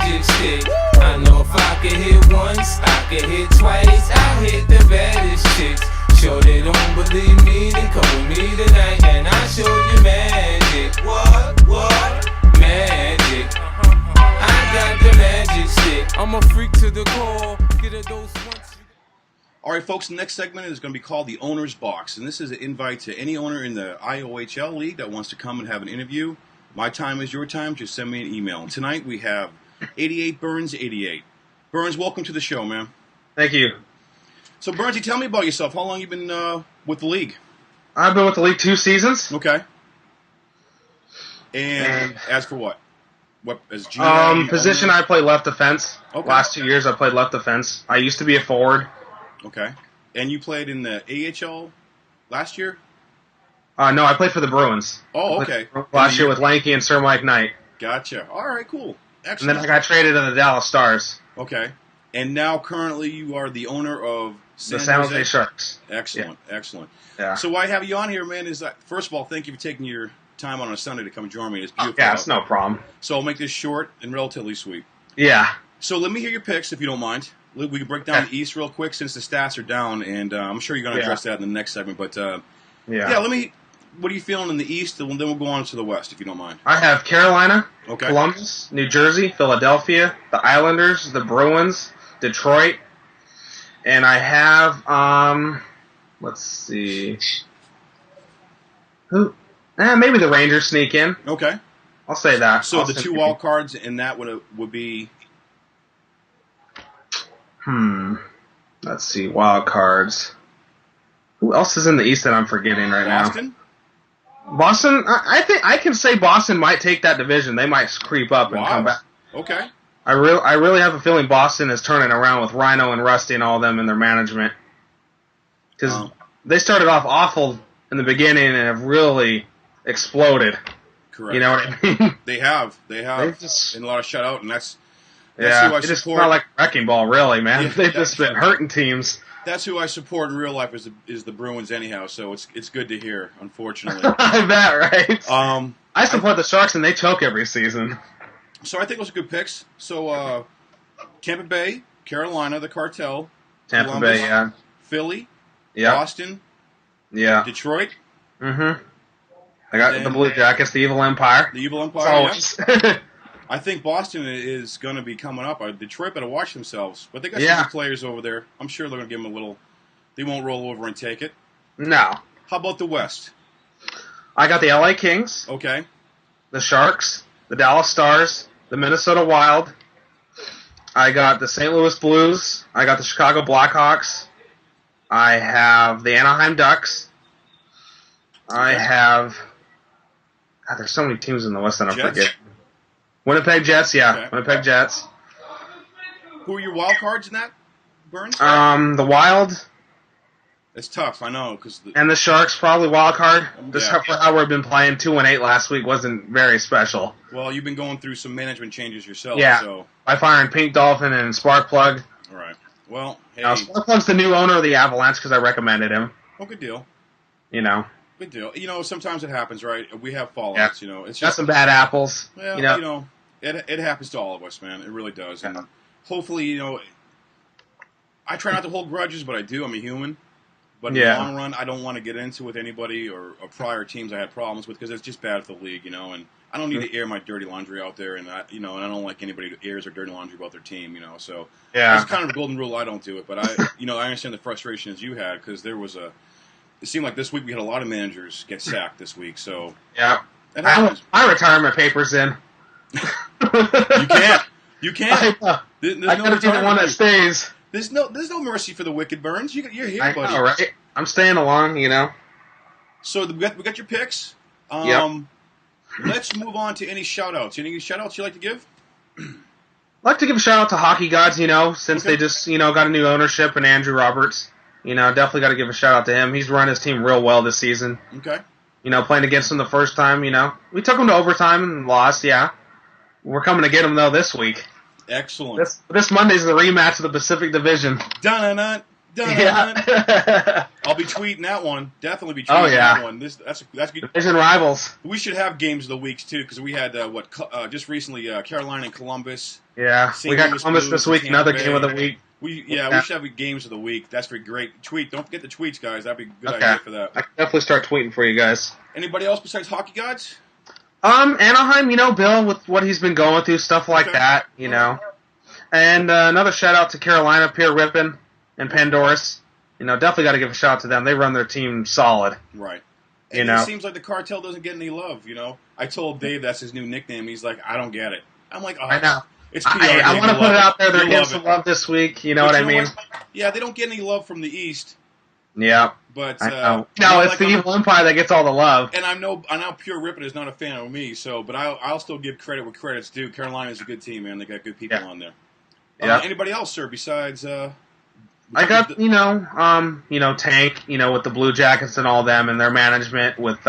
magic stick. I know if I could hit once, I could hit twice. I hit the baddest chicks. Sure they don't believe me, then come with me tonight and I'll show you magic. What? Magic. I got the magic stick. I'm a freak to the core. Get a dose once. All right, folks, the next segment is going to be called the Owner's Box, and this is an invite to any owner in the Iohl League that wants to come and have an interview. My time is your time. Just send me an email. And tonight we have 88 Burns 88. Burns, welcome to the show, man. Thank you. So, Burnsy, tell me about yourself. How long you been with the league? I've been with the league 2 seasons. Okay. And as for what? What as GM? Position I play left defense. Okay. Last 2 years I played left defense. I used to be a forward. Okay. And you played in the AHL last year? No, I played for the Bruins. Oh, okay. Last year with Lanky and Sir Mike Knight. Gotcha. All right, cool. Excellent. And then I got traded to the Dallas Stars. Okay. And now currently you are the owner of The San Jose Sharks. Excellent, excellent. Yeah. So why I have you on here, man, is that, first of all, thank you for taking your time on a Sunday to come join me. It's beautiful. Yeah, it's no problem. So I'll make this short and relatively sweet. Yeah. So let me hear your picks, if you don't mind. We can break down the East real quick since the stats are down, and I'm sure you're going to address that in the next segment. But, what are you feeling in the East? And then we'll go on to the West, if you don't mind. I have Carolina, Okay. Columbus, New Jersey, Philadelphia, the Islanders, the Bruins, Detroit, and I have, let's see, maybe the Rangers sneak in. Okay. I'll say that. So the 2 wild cards in that would be... Let's see, wild cards. Who else is in the East that I'm forgetting right Boston? now? Boston? I think I can say Boston might take that division. They might creep up and come back. Okay. I really have a feeling Boston is turning around with Rhino and Rusty and all them in their management. Because they started off awful in the beginning and have really exploded. Correct. You know what I mean? They have. They've just, And a lot of shutout, and that's who it I just support. felt like a wrecking ball, really, man. Yeah, They've just been hurting teams. That's who I support in real life is the Bruins anyhow, so it's good to hear, unfortunately. I bet, right? I support the Sharks, and they choke every season. So I think those are good picks. So Tampa Bay, Carolina, the Cartel, Tampa Columbus, Bay, yeah. Philly, Yeah. Boston, Yeah. Detroit. Mm-hmm. I got the Blue Jackets, the Evil Empire. The Evil Empire, yeah. I think Boston is going to be coming up. Detroit better watch themselves. But they got some good players over there. I'm sure they're going to give them a little... They won't roll over and take it. No. How about the West? I got the LA Kings. Okay. The Sharks. The Dallas Stars. The Minnesota Wild. I got the St. Louis Blues. I got the Chicago Blackhawks. I have the Anaheim Ducks. I have... God, there's so many teams in the West that I'm forgetting. Winnipeg Jets, yeah. Okay. Winnipeg Jets. Who are your wild cards in that, Burns? The Wild. It's tough, I know. And the Sharks, probably wild card. Just for how we've been playing, 2-8 last week wasn't very special. Well, you've been going through some management changes yourself. Yeah, so. By firing Pink Dolphin and Sparkplug. All right. Well, hey. Sparkplug's the new owner of the Avalanche because I recommended him. Oh, good deal. You know. Good deal. You know, sometimes it happens, right? We have fallouts, you know. It's just got some bad apples. Well, you know, it happens to all of us, man. It really does. And hopefully, you know, I try not to hold grudges, but I do. I'm a human. But in the long run, I don't want to get into with anybody or prior teams I had problems with because it's just bad for the league, you know. And I don't need to air my dirty laundry out there, and and I don't like anybody who airs their dirty laundry about their team, you know. So it's kind of a golden rule. I don't do it, but I understand the frustrations you had because there was a. It seemed like this week we had a lot of managers get sacked this week. So I have my retirement papers in. You can't. I gotta be the one that stays. There's no mercy for the wicked, Burns. You're here, buddy. I know, right? I'm staying along, you know. So we got your picks. Let's move on to any shout-outs. Any shout-outs you like to give? I'd like to give a shout-out to Hockey Gods, you know, since they just, got a new ownership and Andrew Roberts. You know, definitely got to give a shout-out to him. He's run his team real well this season. Okay. You know, playing against him the first time, you know. We took him to overtime and lost, yeah. We're coming to get him, though, this week. Excellent. This Monday's the rematch of the Pacific Division. Dun-dun-dun. Yeah. I'll be tweeting that one. Definitely be tweeting that one. That's good. Division rivals. We should have games of the weeks too, because we had just recently Carolina and Columbus. Yeah, St. we got Louis Columbus Blues this week. and Tampa Another Bay. game of the week. We should have games of the week. That's pretty great. Tweet. Don't forget the tweets, guys. That'd be a good idea for that. I can definitely start tweeting for you guys. Anybody else besides Hockey Gods? Anaheim, Bill, with what he's been going through, stuff like that, know. And another shout-out to Carolina, Pierre Rippin and Pandoris. Definitely got to give a shout-out to them. They run their team solid. Right. And it seems like the cartel doesn't get any love, I told Dave that's his new nickname. He's like, I don't get it. I'm like, oh, I know. It's PR. I want to put it out there. They're getting some love this week. You know what I mean? Yeah, they don't get any love from the East. Yeah. But I know. No, it's the evil empire that gets all the love. And I know Pure Rippin is not a fan of me, but I'll still give credit where credit's due. Carolina's a good team, man. They got good people on there. Yeah. Anybody else, sir? Besides, I got Tank, with the Blue Jackets and all them and their management with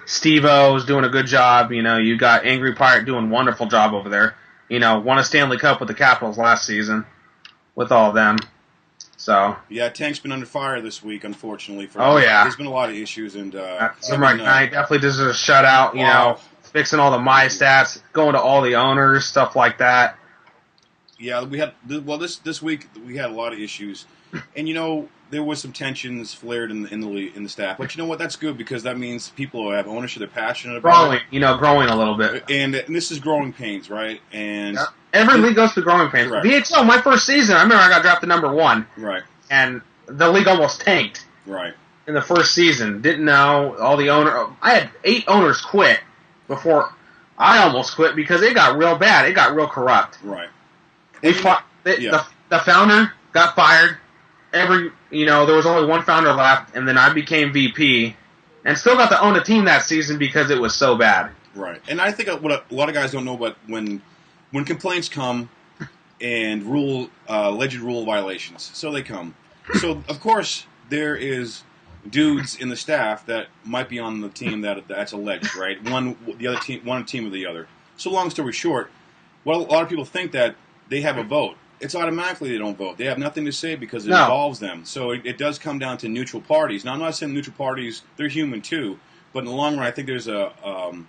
Steve-O's doing a good job. You got Angry Pirate doing a wonderful job over there. Won a Stanley Cup with the Capitals last season with all of them. So yeah, Tank's been under fire this week, unfortunately. There's been a lot of issues, and Knight definitely deserves a shutout. Fixing all the my stats, going to all the owners, stuff like that. Yeah, we had this week we had a lot of issues, and there was some tensions flared in the staff. But you know what? That's good because that means people have ownership, they're passionate about it. Growing a little bit. And this is growing pains, right? And every league goes through growing pains. Right. VHL, my first season, I remember I got drafted number 1. Right. And the league almost tanked. Right. In the first season, didn't know all the I had 8 owners quit before I almost quit because it got real bad. It got real corrupt. Right. The founder got fired. There was only one founder left, and then I became VP, and still got to own a team that season because it was so bad. Right, and I think what a lot of guys don't know, but when complaints come and alleged rule violations, so they come. So of course there is dudes in the staff that might be on the team that's alleged, right? One team or the other. So long story short, a lot of people think that they have a vote. It's automatically they don't vote. They have nothing to say because it involves them. So it does come down to neutral parties. Now, I'm not saying neutral parties, they're human too, but in the long run, I think there's an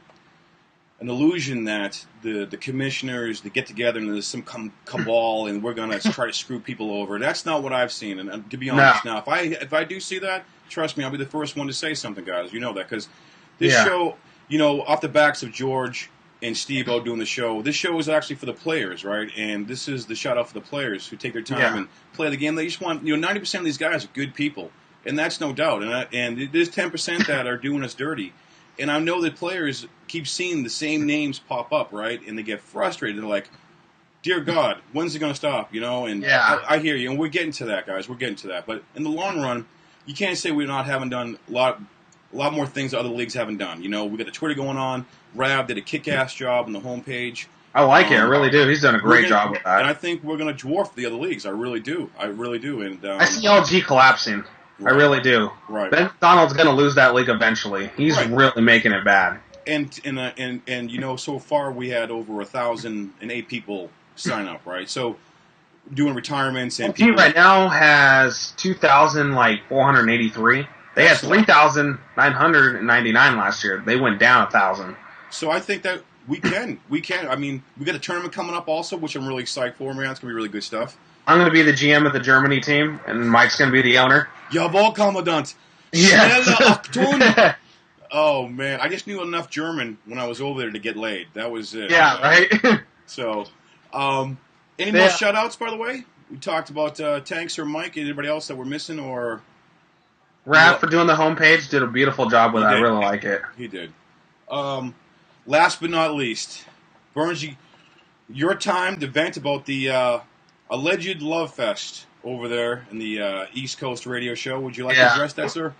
illusion that the commissioners, they get together and there's some cabal and we're going to try to screw people over. That's not what I've seen. And to be honest, now, if I do see that, trust me, I'll be the first one to say something, guys. You know that because this show, off the backs of George and Steve-O doing the show. This show is actually for the players, right? And this is the shout-out for the players who take their time and play the game. They just want, 90% of these guys are good people, and that's no doubt. And there's 10% that are doing us dirty. And I know that players keep seeing the same names pop up, right? And they get frustrated. They're like, dear God, when's it going to stop, And I hear you. And we're getting to that, guys. We're getting to that. But in the long run, you can't say we haven't done a lot more things that other leagues haven't done. We got the Twitter going on. Rab did a kick-ass job on the homepage. I like it. I really do. He's done a great job with that. And I think we're going to dwarf the other leagues. I really do. And I see LG collapsing. Right. I really do. Right. Ben McDonald's going to lose that league eventually. He's really making it bad. And so far we had over 1,008 people sign up, right? So doing retirements and LG right now has 2,483. They had 3,999 last year. They went down 1,000. So I think that we can. I mean, we got a tournament coming up also, which I'm really excited for, man. It's going to be really good stuff. I'm going to be the GM of the Germany team, and Mike's going to be the owner. Jawohl, Kommandant. Yes. Achtung. Oh, man. I just knew enough German when I was over there to get laid. That was it. Yeah, right? So, any more shout-outs, by the way? We talked about Tanks or Mike. Anybody else that we're missing, or... Rap for doing the homepage, did a beautiful job with it. I really like it. He did. Last but not least, Burns, your time to vent about the alleged love fest over there in the East Coast radio show. Would you like to address that, sir?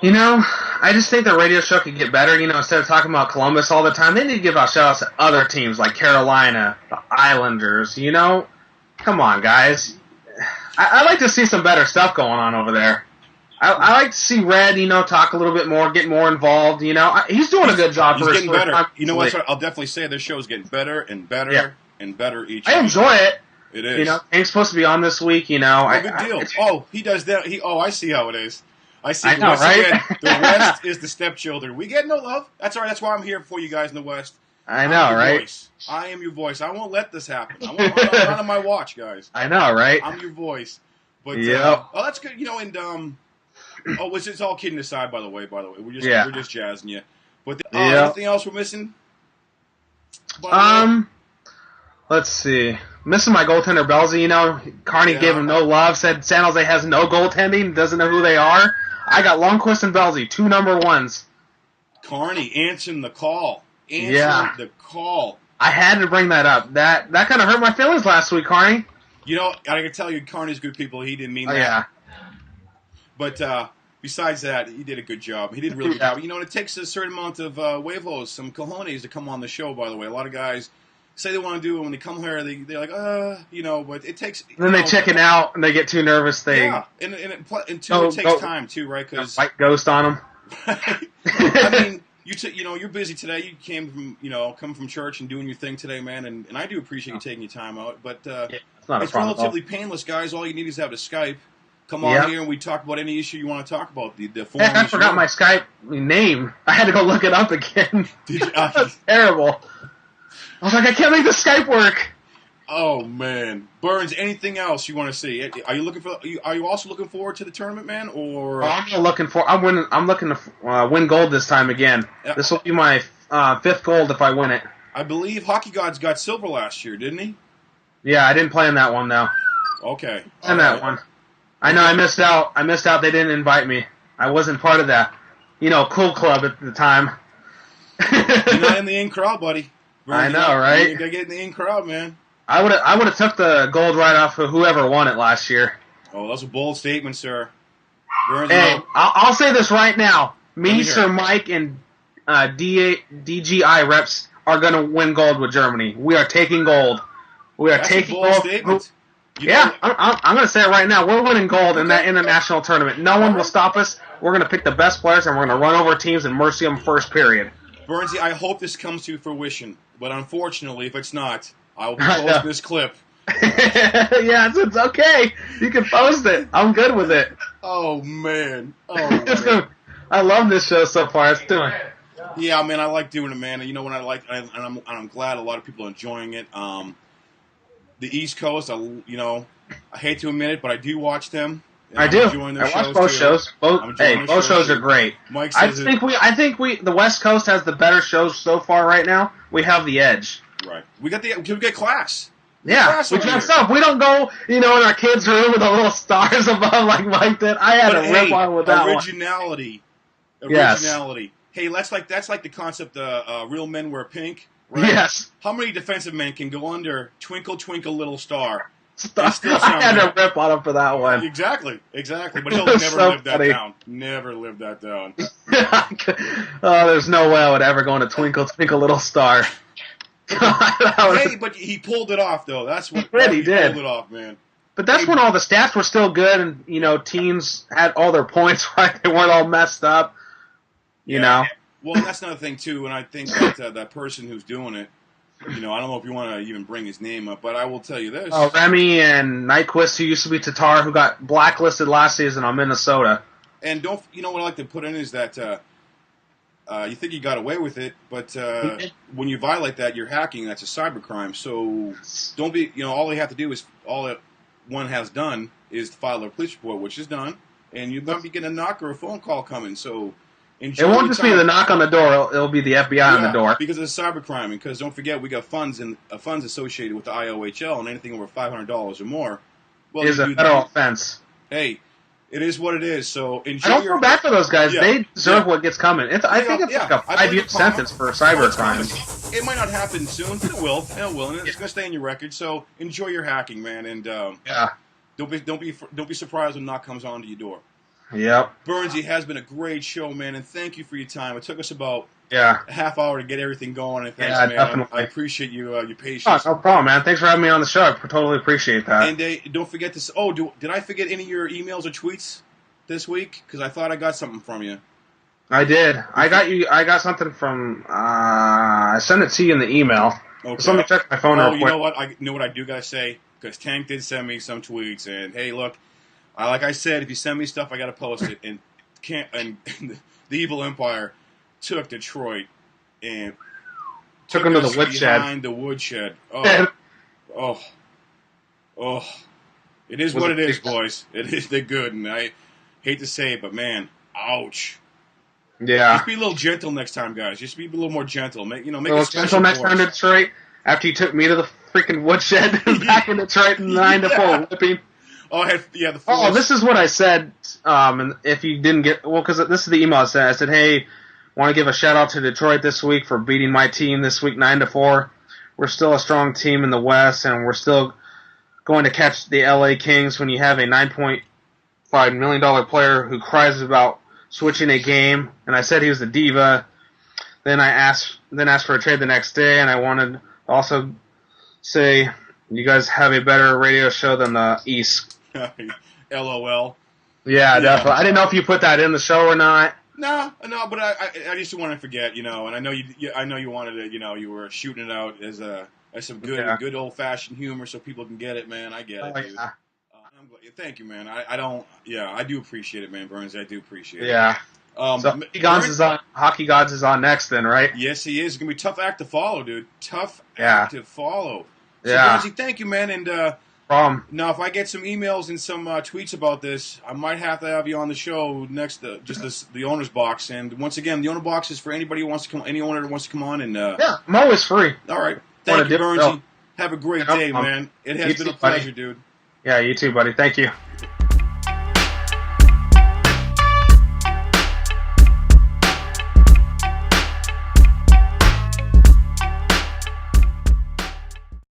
I just think the radio show could get better. Instead of talking about Columbus all the time, they need to give out shout-outs to other teams like Carolina, the Islanders. Come on, guys. I like to see some better stuff going on over there. I like to see Red, talk a little bit more, get more involved. He's doing a good job. He's getting better. You know what? I'll definitely say this show is getting better and better and better each. I enjoy it. It is. You know, Hank's supposed to be on this week. You know, good deal. He does that. I see how it is. I see. I know, Once right? again, the West is the stepchildren. We get no love. That's all right. That's why I'm here for you guys in the West. I know, right? Voice. I am your voice. I won't let this happen. I'm not on my watch, guys. I know, right? I'm your voice. But Yep. that's good. You know, and it's all kidding aside. By the way, we're just jazzing you. But anything else we're missing? Let's see. Missing my goaltender Belzy. You know, Carney gave him no love. Said San Jose has no goaltending. Doesn't know who they are. I got Lundqvist and Belzy, 2 number 1s. Carney answering the call. The call. I had to bring that up. That kind of hurt my feelings last week, Carney. You know, I can tell you, Carney's good people. He didn't mean that. Yeah. But besides that, he did a good job. He did a really good job. You know, and it takes a certain amount of huevos, some cojones to come on the show, by the way. A lot of guys say they want to do it. When they come here, they're like, you know, but it takes... Then they chicken out, and they get too nervous. And it takes time, too, right? Because white ghost on them. I mean... you're busy today. You came from church and doing your thing today, man. And I do appreciate you taking your time out. But it's relatively painless, guys. All you need is to have a Skype. Come on here and we talk about any issue you want to talk about. The forum. I forgot my Skype name. I had to go look it up again. Did you? That was terrible. I was like, I can't make the Skype work. Oh man, Burns. Anything else you want to see? Are you also looking forward to the tournament, man? Or I'm looking to win gold this time again. This will be my 5th gold if I win it. I believe Hockey Gods got silver last year, didn't he? Yeah, I didn't play in that one though. Okay, That one. I know I missed out. They didn't invite me. I wasn't part of that, cool club at the time. You're not in the in crowd, buddy. I know, right? You gotta get in the in crowd, man. I would have took the gold right off of whoever won it last year. Oh, that's a bold statement, sir. Hey, I'll say this right now. Me, Sir Mike, and DGI reps are going to win gold with Germany. We are taking gold. That's taking a bold statement. I'm going to say it right now. We're winning gold in that international tournament. No one will stop us. We're going to pick the best players, and we're going to run over teams and mercy them first period. Burnsy, I hope this comes to fruition. But unfortunately, if it's not... I will post this clip. Yeah, it's okay. You can post it. I'm good with it. Oh man. I love this show so far. It's doing. Yeah, man, I like doing it, man. And you know what I'm glad a lot of people are enjoying it. The East Coast, I hate to admit it, but I do watch them. I do. I watch both shows. Both shows are great. Mike says I think the West Coast has the better shows so far right now. We have the edge. Right. We get class. Yeah, we dress up. We don't go, in our kids' room with the little stars above like Mike did. I had to rip on with that originality. Originality. Hey, that's like the concept real men wear pink. Right? Yes. How many defensive men can go under Twinkle Twinkle Little Star? I had to rip on him for that one. Exactly. But he'll never live that down. Never live that down. There's no way I would ever go into Twinkle Twinkle Little Star. Hey, but he pulled it off, though. That's what he did. Pulled it off, man. But that's when all the stats were still good, and teams had all their points right. They weren't all messed up. You know. Well, that's another thing too, and I think that that person who's doing it, I don't know if you want to even bring his name up, but I will tell you this: Remy and Nyquist, who used to be Tatar, who got blacklisted last season on Minnesota. And what I like to put in is that. You think you got away with it, but when you violate that, you're hacking. That's a cybercrime. So don't be, all they have to do is, all that one has done is file a police report, which is done, and you're not be getting a knock or a phone call coming. So it won't just be the knock on the door; it'll be the FBI on the door. Because it's cybercrime. Because don't forget, we got funds associated with the Iohl, and anything over $500 or more is a federal offense. Hey. It is what it is. So enjoy. I don't feel bad for those guys. They deserve what gets coming. I think it's like a 5-year sentence for cyber crimes. It might not happen soon, but it will. It will, and it's going to stay in your record. So enjoy your hacking, man, and don't be surprised when knock comes on to your door. Yep. Burnsy, has been a great show, man, and thank you for your time. It took us about a half hour to get everything going. And thanks, man. Definitely. I appreciate your patience. Oh, no problem, man. Thanks for having me on the show. I totally appreciate that. And don't forget to. Did I forget any of your emails or tweets this week? Because I thought I got something from you. I did. I got something from. I sent it to you in the email. Okay. So let me check my phone real quick. You know what? I do gotta say. because Tank did send me some tweets, and hey, look, like I said, if you send me stuff, I got to post it. And the Evil Empire took Detroit and took them to the woodshed. Behind the woodshed. Oh. It is what it is, boys. It is. They're good, and I hate to say it, but man, ouch. Yeah. Just be a little gentle next time, guys. Just be a little more gentle. Make a little gentle next time to Detroit. After you took me to the freaking woodshed back in Detroit 9-4 whipping. The this is what I said. And if you didn't get, because this is the email I sent. I said, hey, want to give a shout out to Detroit this week for beating my team this week 9-4. We're still a strong team in the West, and we're still going to catch the LA Kings when you have a $9.5 million player who cries about switching a game. And I said he was a diva. Then I asked for a trade the next day, and I wanted to also say you guys have a better radio show than the East. LOL. Yeah, definitely. I didn't know if you put that in the show or not. No, but I just want to forget, and I know you wanted to, you were shooting it out as some good old fashioned humor so people can get it, man. I get it, dude. Thank you, man. I do appreciate it, man, Burns. I do appreciate it. Yeah. So Hockey Gods is on next, then, right? Yes, he is. It's gonna be a tough act to follow, dude. Tough act to follow. So, Burnsy, thank you, man. And now, if I get some emails and some tweets about this, I might have to have you on the show next. The owner's box. And once again, the owner box is for anybody who wants to come. Any owner that wants to come on. And I'm always free. All right. Thank you, Burnsy. Have a great day, man. It has been a pleasure, dude. Yeah, you too, buddy. Thank you.